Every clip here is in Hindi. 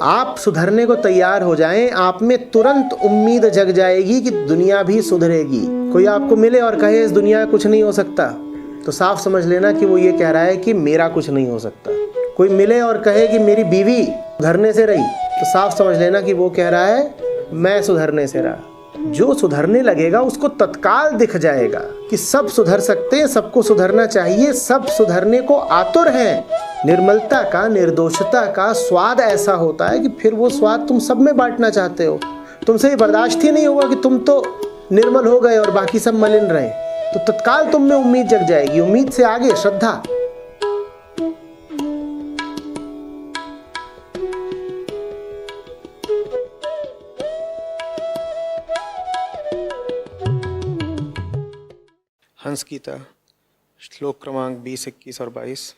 आप सुधरने को तैयार हो जाएं, आप में तुरंत उम्मीद जग जाएगी कि दुनिया भी सुधरेगी। कोई आपको मिले और कहे इस दुनिया में कुछ नहीं हो सकता, तो साफ समझ लेना कि वो ये कह रहा है कि मेरा कुछ नहीं हो सकता। कोई मिले और कहे कि मेरी बीवी सुधरने से रही, तो साफ समझ लेना कि वो कह रहा है मैं सुधरने से रहा। जो सुधरने लगेगा उसको तत्काल दिख जाएगा कि सब सुधर सकते हैं, सबको सुधरना चाहिए, सब सुधरने को आतुर हैं। निर्मलता का, निर्दोषता का स्वाद ऐसा होता है कि फिर वो स्वाद तुम सब में बांटना चाहते हो। तुमसे ये बर्दाश्त ही नहीं होगा कि तुम तो निर्मल हो गए और बाकी सब मलिन रहे। तो तत्काल तुम में उम्मीद जग जाएगी। उम्मीद से आगे श्रद्धा। हंस गीता श्लोक क्रमांक 20, 21 और 22।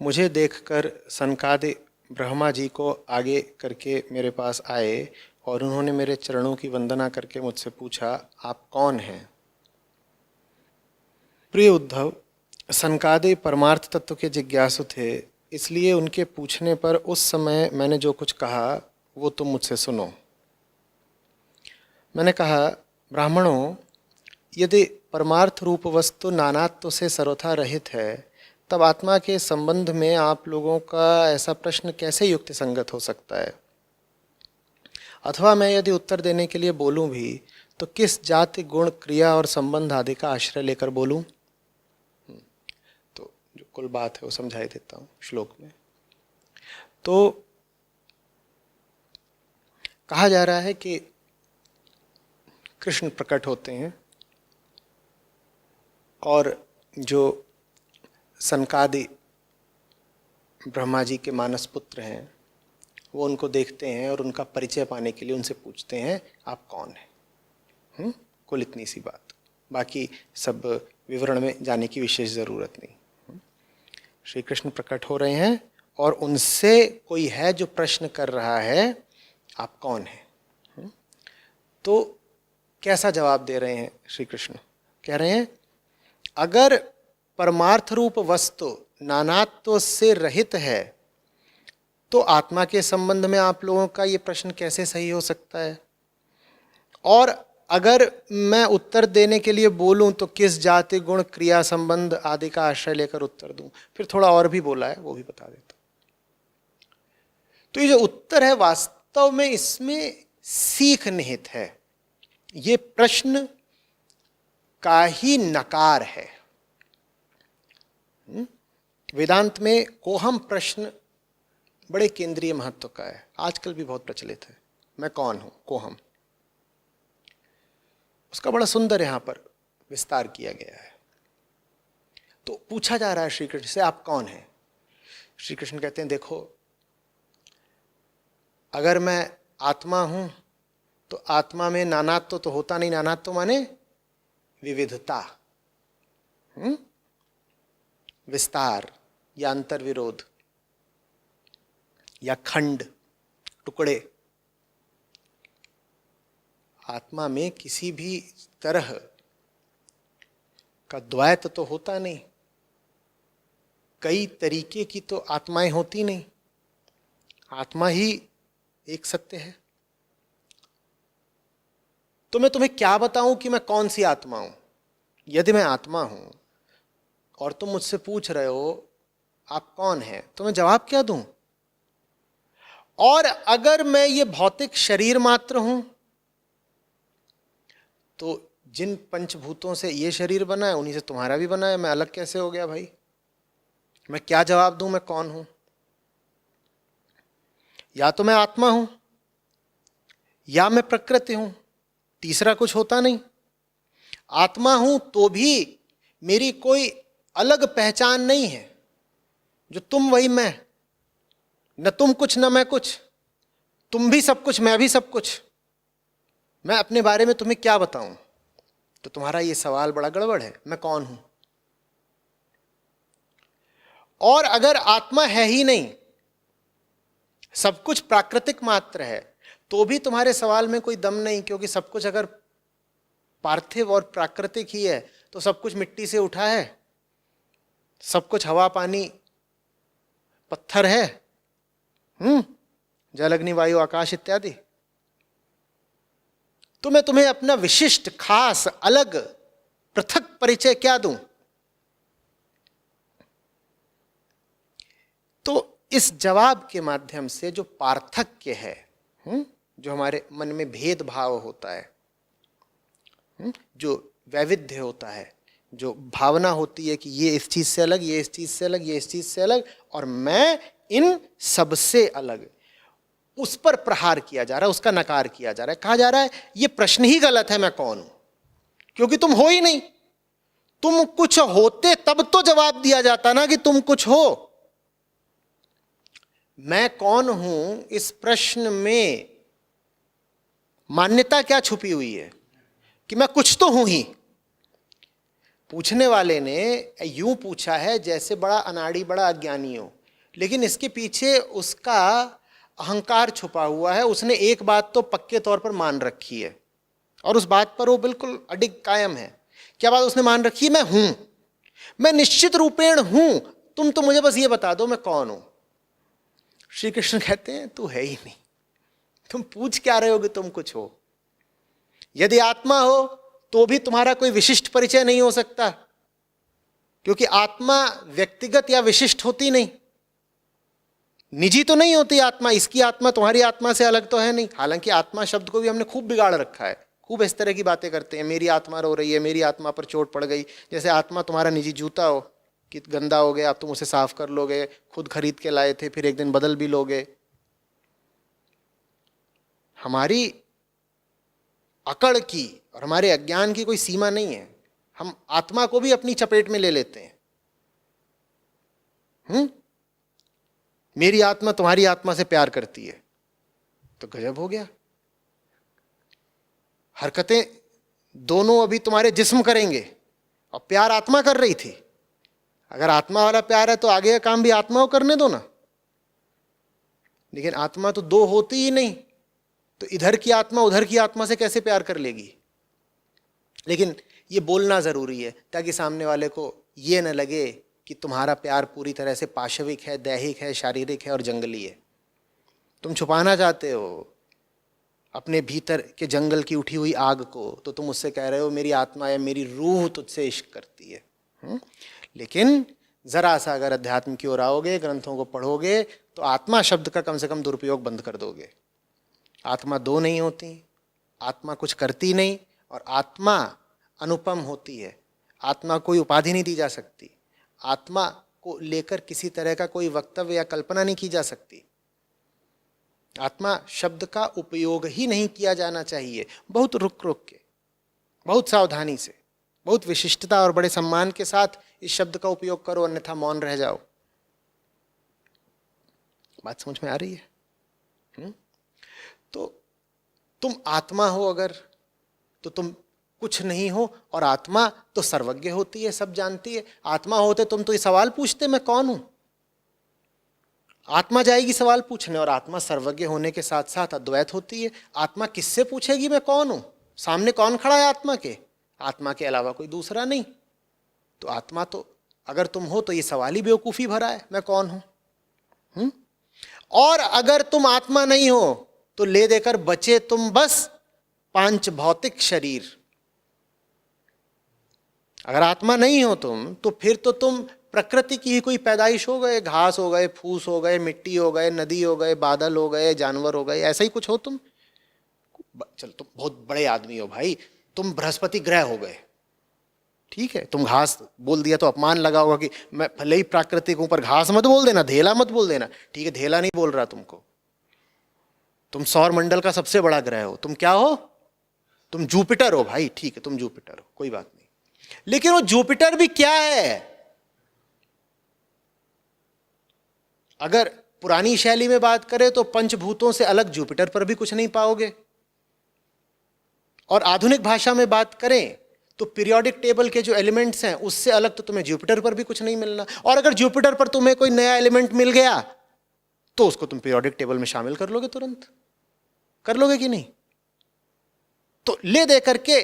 मुझे देखकर सनकादि ब्रह्मा जी को आगे करके मेरे पास आए और उन्होंने मेरे चरणों की वंदना करके मुझसे पूछा, आप कौन हैं? प्रिय उद्धव, सनकादि परमार्थ तत्व के जिज्ञासु थे, इसलिए उनके पूछने पर उस समय मैंने जो कुछ कहा वो तुम मुझसे सुनो। मैंने कहा, ब्राह्मणों, यदि परमार्थ रूप वस्तु नानात्व से सर्वथा रहित है, तब आत्मा के संबंध में आप लोगों का ऐसा प्रश्न कैसे युक्ति संगत हो सकता है? अथवा मैं यदि उत्तर देने के लिए बोलूं भी तो किस जाति, गुण, क्रिया और संबंध आदि का आश्रय लेकर बोलूं? तो जो कुल बात है वो समझाई देता हूं श्लोक में। तो कहा जा रहा है कि कृष्ण प्रकट होते हैं और जो सनकादि ब्रह्मा जी के मानस पुत्र हैं वो उनको देखते हैं और उनका परिचय पाने के लिए उनसे पूछते हैं, आप कौन हैं? कुल इतनी सी बात, बाकी सब विवरण में जाने की विशेष ज़रूरत नहीं। श्री कृष्ण प्रकट हो रहे हैं और उनसे कोई है जो प्रश्न कर रहा है, आप कौन हैं? तो कैसा जवाब दे रहे हैं श्री कृष्ण? कह रहे हैं, अगर परमार्थ रूप वस्तु नानात्व से रहित है तो आत्मा के संबंध में आप लोगों का ये प्रश्न कैसे सही हो सकता है? और अगर मैं उत्तर देने के लिए बोलूं तो किस जाति, गुण, क्रिया, संबंध आदि का आश्रय लेकर उत्तर दूं? फिर थोड़ा और भी बोला है, वो भी बता देता। तो ये जो उत्तर है वास्तव में इसमें सीख निहित है। ये प्रश्न का ही नकार है। वेदांत में कोहम प्रश्न बड़े केंद्रीय महत्व का है, आजकल भी बहुत प्रचलित है। मैं कौन हूं? कोहम। उसका बड़ा सुंदर यहां पर विस्तार किया गया है। तो पूछा जा रहा है श्री कृष्ण से, आप कौन हैं? श्री कृष्ण कहते हैं, देखो, अगर मैं आत्मा हूं तो आत्मा में नानात्व तो होता नहीं। नानात्व माने विविधता, विस्तार या अंतर्विरोध या खंड, टुकड़े। आत्मा में किसी भी तरह का द्वैत तो होता नहीं। कई तरीके की तो आत्माएं होती नहीं, आत्मा ही एक सत्य है। तो मैं तुम्हें क्या बताऊं कि मैं कौन सी आत्मा हूं? यदि मैं आत्मा हूं और तुम मुझसे पूछ रहे हो आप कौन हैं, तो मैं जवाब क्या दूं? और अगर मैं ये भौतिक शरीर मात्र हूं तो जिन पंचभूतों से ये शरीर बना है उन्हीं से तुम्हारा भी बना है, मैं अलग कैसे हो गया भाई? मैं क्या जवाब दूं मैं कौन हूं? या तो मैं आत्मा हूं या मैं प्रकृति हूं, तीसरा कुछ होता नहीं। आत्मा हूं तो भी मेरी कोई अलग पहचान नहीं है। जो तुम वही मैं, न तुम कुछ न मैं कुछ। तुम भी सब कुछ, मैं भी सब कुछ। मैं अपने बारे में तुम्हें क्या बताऊं? तो तुम्हारा ये सवाल बड़ा गड़बड़ है, मैं कौन हूं? और अगर आत्मा है ही नहीं, सब कुछ प्राकृतिक मात्र है, तो भी तुम्हारे सवाल में कोई दम नहीं, क्योंकि सब कुछ अगर पार्थिव और प्राकृतिक ही है तो सब कुछ मिट्टी से उठा है, सब कुछ हवा, पानी, पत्थर है। जल अग्नि वायु आकाश इत्यादि। तो मैं तुम्हें अपना विशिष्ट, खास, अलग, पृथक परिचय क्या दूं? तो इस जवाब के माध्यम से जो पार्थक्य है, जो हमारे मन में भेदभाव होता है, जो वैविध्य होता है, जो भावना होती है कि ये इस चीज से अलग, ये इस चीज से अलग, ये इस चीज से अलग, और मैं इन सबसे अलग, उस पर प्रहार किया जा रहा है, उसका नकार किया जा रहा है। कहा जा रहा है ये प्रश्न ही गलत है, मैं कौन हूं, क्योंकि तुम हो ही नहीं। तुम कुछ होते तब तो जवाब दिया जाता ना कि तुम कुछ हो। मैं कौन हूं, इस प्रश्न में मान्यता क्या छुपी हुई है कि मैं कुछ तो हूं ही। पूछने वाले ने यूं पूछा है जैसे बड़ा अनाड़ी, बड़ा अज्ञानी हो, लेकिन इसके पीछे उसका अहंकार छुपा हुआ है। उसने एक बात तो पक्के तौर पर मान रखी है और उस बात पर वो बिल्कुल अडिग कायम है। क्या बात उसने मान रखी है? मैं हूं, मैं निश्चित रूपेण हूं, तुम तो मुझे बस ये बता दो मैं कौन हूं। श्री कृष्ण कहते हैं तू है ही नहीं, तुम पूछ क्या रहे हो कि तुम कुछ हो। यदि आत्मा हो तो भी तुम्हारा कोई विशिष्ट परिचय नहीं हो सकता, क्योंकि आत्मा व्यक्तिगत या विशिष्ट होती नहीं, निजी तो नहीं होती आत्मा। इसकी आत्मा तुम्हारी आत्मा से अलग तो है नहीं। हालांकि आत्मा शब्द को भी हमने खूब बिगाड़ रखा है, खूब इस तरह की बातें करते हैं, मेरी आत्मा रो रही है, मेरी आत्मा पर चोट पड़ गई। जैसे आत्मा तुम्हारा निजी जूता हो कि गंदा हो गया, अब तुम उसे साफ कर लोगे, खुद खरीद के लाए थे, फिर एक दिन बदल भी लोगे। हमारी अकड़ की और हमारे अज्ञान की कोई सीमा नहीं है। हम आत्मा को भी अपनी चपेट में ले लेते हैं। मेरी आत्मा तुम्हारी आत्मा से प्यार करती है, तो गजब हो गया। हरकतें दोनों अभी तुम्हारे जिस्म करेंगे और प्यार आत्मा कर रही थी। अगर आत्मा वाला प्यार है तो आगे का काम भी आत्मा को करने दो ना। लेकिन आत्मा तो दो होती ही नहीं, तो इधर की आत्मा उधर की आत्मा से कैसे प्यार कर लेगी। लेकिन ये बोलना जरूरी है ताकि सामने वाले को ये न लगे कि तुम्हारा प्यार पूरी तरह से पाशविक है, दैहिक है, शारीरिक है और जंगली है। तुम छुपाना चाहते हो अपने भीतर के जंगल की उठी हुई आग को, तो तुम उससे कह रहे हो मेरी आत्मा या मेरी रूह तुझसे इश्क करती है। लेकिन जरा सा अगर अध्यात्म की ओर आओगे, ग्रंथों को पढ़ोगे, तो आत्मा शब्द का कम से कम दुरुपयोग बंद कर दोगे। आत्मा दो नहीं होती, आत्मा कुछ करती नहीं, और आत्मा अनुपम होती है। आत्मा कोई उपाधि नहीं दी जा सकती, आत्मा को लेकर किसी तरह का कोई वक्तव्य या कल्पना नहीं की जा सकती। आत्मा शब्द का उपयोग ही नहीं किया जाना चाहिए। बहुत रुक रुक के, बहुत सावधानी से, बहुत विशिष्टता और बड़े सम्मान के साथ इस शब्द का उपयोग करो, अन्यथा मौन रह जाओ। बात समझ में आ रही है? तो तुम आत्मा हो अगर, तो तुम कुछ नहीं हो, और आत्मा तो सर्वज्ञ होती है, सब जानती है। आत्मा होते तुम तो ये सवाल पूछते मैं कौन हूं। आत्मा जाएगी सवाल पूछने, और आत्मा सर्वज्ञ होने के साथ साथ अद्वैत होती है। आत्मा किससे पूछेगी मैं कौन हूं? सामने कौन खड़ा है आत्मा के? आत्मा के अलावा कोई दूसरा नहीं। तो आत्मा तो अगर तुम हो तो ये सवाल ही बेवकूफी भरा है, मैं कौन हूं। और अगर तुम आत्मा नहीं हो तो ले देकर बचे तुम बस पांच भौतिक शरीर। अगर आत्मा नहीं हो तुम, तो फिर तो तुम प्रकृति की ही कोई पैदाइश हो गए, घास हो गए, फूस हो गए, मिट्टी हो गए, नदी हो गए, बादल हो गए, जानवर हो गए, ऐसा ही कुछ हो तुम। चलो तुम बहुत बड़े आदमी हो भाई, तुम बृहस्पति ग्रह हो गए, ठीक है। तुम घास बोल दिया तो अपमान लगा होगा कि मैं भले ही प्राकृतिक हूं पर घास मत बोल देना, धेला मत बोल देना। ठीक है, धेला नहीं बोल रहा तुमको। तुम सौर मंडल का सबसे बड़ा ग्रह हो, तुम क्या हो? तुम जुपिटर हो भाई, ठीक है तुम जुपिटर हो, कोई बात नहीं। लेकिन वो जुपिटर भी क्या है? अगर पुरानी शैली में बात करें तो पंचभूतों से अलग जुपिटर पर भी कुछ नहीं पाओगे, और आधुनिक भाषा में बात करें तो पीरियोडिक टेबल के जो एलिमेंट्स हैं उससे अलग तो तुम्हें जुपिटर पर भी कुछ नहीं मिलना। और अगर जुपिटर पर तुम्हें कोई नया एलिमेंट मिल गया तो उसको तुम पीरियोडिक टेबल में शामिल कर लोगे, तुरंत कर लोगे कि नहीं? तो ले दे करके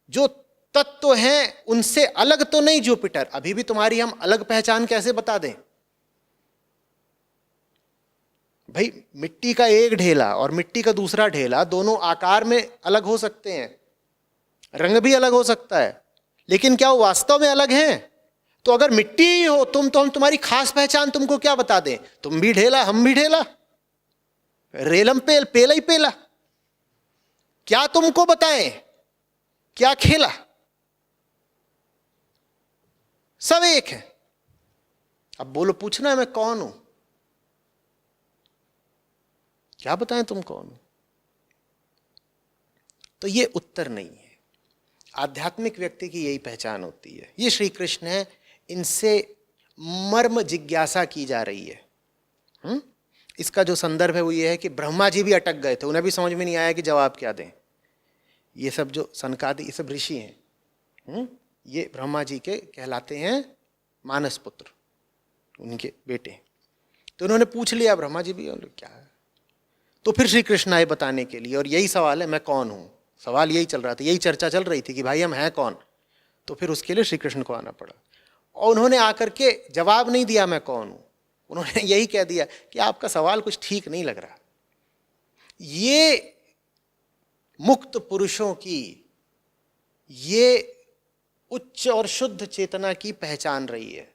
जो तत्व हैं उनसे अलग तो नहीं जुपिटर। अभी भी तुम्हारी हम अलग पहचान कैसे बता दें? भाई मिट्टी का एक ढेला और मिट्टी का दूसरा ढेला दोनों आकार में अलग हो सकते हैं, रंग भी अलग हो सकता है, लेकिन क्या वो वास्तव में अलग हैं? तो अगर मिट्टी ही हो तुम, तो हम तुम्हारी खास पहचान तुमको क्या बता दें? तुम भी ढेला हम भी ढेला, रेलम पेल पेला ही पेला, क्या तुमको बताएं क्या खेला? सब एक है। अब बोलो, पूछना है मैं कौन हूं, क्या बताएं तुम कौन हो? तो ये उत्तर नहीं है। आध्यात्मिक व्यक्ति की यही पहचान होती है। ये श्री कृष्ण है, इनसे मर्म जिज्ञासा की जा रही है। इसका जो संदर्भ है वो ये है कि ब्रह्मा जी भी अटक गए थे, उन्हें भी समझ में नहीं आया कि जवाब क्या दें। ये सब जो सनकादि, ये सब ऋषि हैं, ये ब्रह्मा जी के कहलाते हैं मानस पुत्र, उनके बेटे। तो उन्होंने पूछ लिया, ब्रह्मा जी भी क्या है। तो फिर श्री कृष्ण आए बताने के लिए, और यही सवाल है, मैं कौन हूं। सवाल यही चल रहा था, यही चर्चा चल रही थी कि भाई हम हैं कौन। तो फिर उसके लिए श्री कृष्ण को आना पड़ा, और उन्होंने आकर के जवाब नहीं दिया मैं कौन हूं, उन्होंने यही कह दिया कि आपका सवाल कुछ ठीक नहीं लग रहा। ये मुक्त पुरुषों की, ये उच्च और शुद्ध चेतना की पहचान रही है।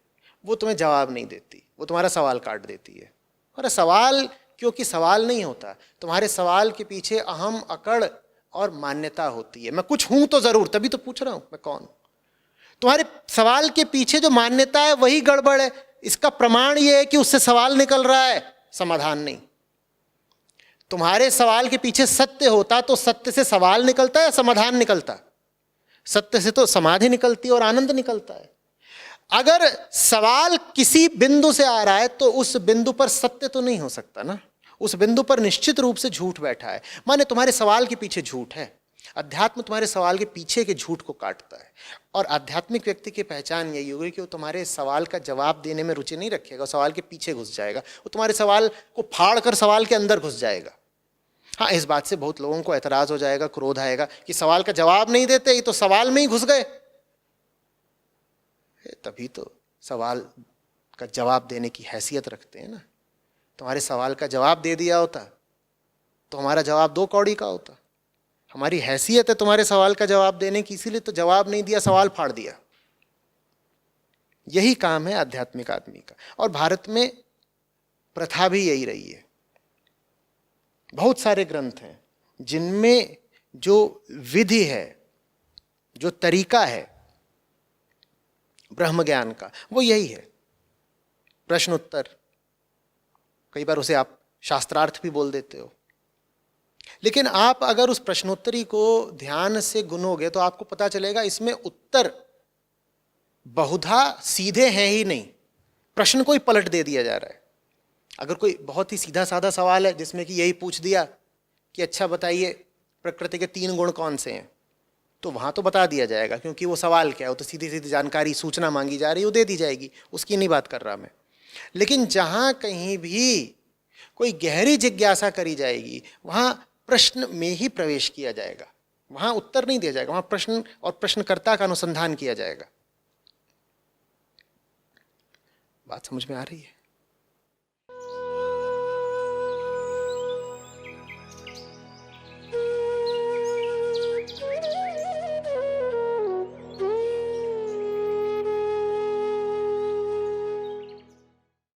वो तुम्हें जवाब नहीं देती, वो तुम्हारा सवाल काट देती है। और सवाल, क्योंकि सवाल नहीं होता, तुम्हारे सवाल के पीछे अहम, अकड़ और मान्यता होती है। मैं कुछ हूं तो जरूर, तभी तो पूछ रहा हूं मैं कौन हूं। तुम्हारे सवाल के पीछे जो मान्यता है वही गड़बड़ है। इसका प्रमाण यह है कि उससे सवाल निकल रहा है, समाधान नहीं। तुम्हारे सवाल के पीछे सत्य होता तो सत्य से सवाल निकलता है या समाधान निकलता? सत्य से तो समाधि निकलती है और आनंद निकलता है। अगर सवाल किसी बिंदु से आ रहा है तो उस बिंदु पर सत्य तो नहीं हो सकता ना, उस बिंदु पर निश्चित रूप से झूठ बैठा है। माने तुम्हारे सवाल के पीछे झूठ है। अध्यात्म तुम्हारे सवाल के पीछे के झूठ को काटता है। और आध्यात्मिक व्यक्ति की पहचान यही होगी कि वो तुम्हारे सवाल का जवाब देने में रुचि नहीं रखेगा, सवाल के पीछे घुस जाएगा। वो तुम्हारे सवाल को फाड़ कर सवाल के अंदर घुस जाएगा। हाँ, इस बात से बहुत लोगों को एतराज हो जाएगा, क्रोध आएगा कि सवाल का जवाब नहीं देते, ये तो सवाल में ही घुस गए। तभी तो सवाल का जवाब देने की हैसियत रखते हैं ना। तुम्हारे सवाल का जवाब दे दिया होता तो हमारा जवाब 2 कौड़ी का होता। हमारी हैसियत है तुम्हारे सवाल का जवाब देने की, इसीलिए तो जवाब नहीं दिया, सवाल फाड़ दिया। यही काम है आध्यात्मिक आदमी का। और भारत में प्रथा भी यही रही है। बहुत सारे ग्रंथ हैं जिनमें जो विधि है, जो तरीका है ब्रह्म ज्ञान का, वो यही है, प्रश्न उत्तर। कई बार उसे आप शास्त्रार्थ भी बोल देते हो। लेकिन आप अगर उस प्रश्नोत्तरी को ध्यान से गुनोगे तो आपको पता चलेगा इसमें उत्तर बहुधा सीधे हैं ही नहीं, प्रश्न को ही पलट दे दिया जा रहा है। अगर कोई बहुत ही सीधा साधा सवाल है जिसमें कि यही पूछ दिया कि अच्छा बताइए प्रकृति के 3 गुण कौन से हैं, तो वहाँ तो बता दिया जाएगा, क्योंकि वो सवाल क्या है, वो तो सीधी सीधी जानकारी, सूचना मांगी जा रही है, वो दे दी जाएगी, उसकी नहीं बात कर रहा मैं। लेकिन जहाँ कहीं भी कोई गहरी जिज्ञासा करी जाएगी वहाँ प्रश्न में ही प्रवेश किया जाएगा, वहाँ उत्तर नहीं दिया जाएगा, वहाँ प्रश्न और प्रश्नकर्ता का अनुसंधान किया जाएगा। बात समझ में आ रही है?